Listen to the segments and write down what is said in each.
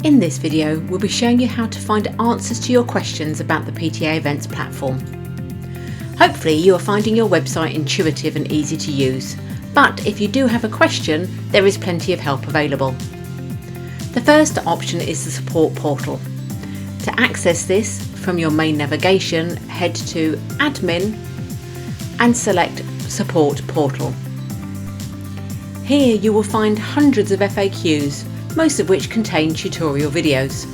In this video, we'll be showing you how to find answers to your questions about the PTA Events platform. Hopefully you are finding your website intuitive and easy to use, but if you do have a question, there is plenty of help available. The first option is the support portal. To access this, from your main navigation, head to Admin and select Support Portal. Here you will find hundreds of FAQs, most of which contain tutorial videos.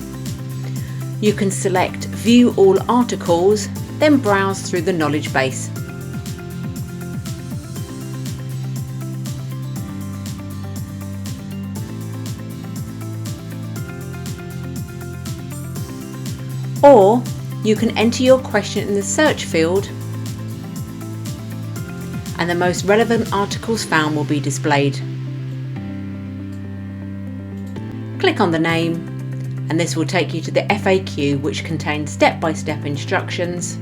You can select View All Articles, then browse through the knowledge base. Or you can enter your question in the search field and the most relevant articles found will be displayed. Click on the name and this will take you to the FAQ, which contains step-by-step instructions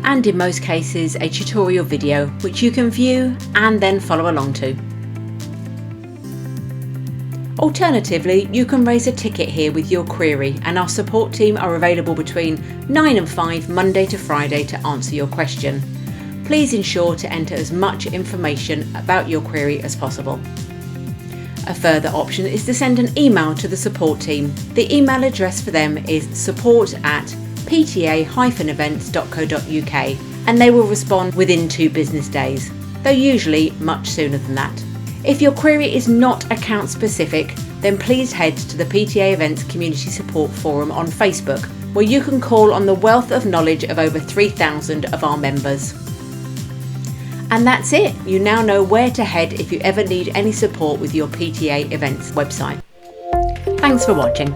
and in most cases a tutorial video which you can view and then follow along to. Alternatively, you can raise a ticket here with your query and our support team are available between 9 and 5 Monday to Friday to answer your question. Please ensure to enter as much information about your query as possible. A further option is to send an email to the support team. The email address for them is support@pta-events.co.uk and they will respond within 2 business days, though usually much sooner than that. If your query is not account specific, then please head to the PTA Events Community Support Forum on Facebook, where you can call on the wealth of knowledge of over 3,000 of our members. And that's it. You now know where to head if you ever need any support with your PTA Events website. Thanks for watching.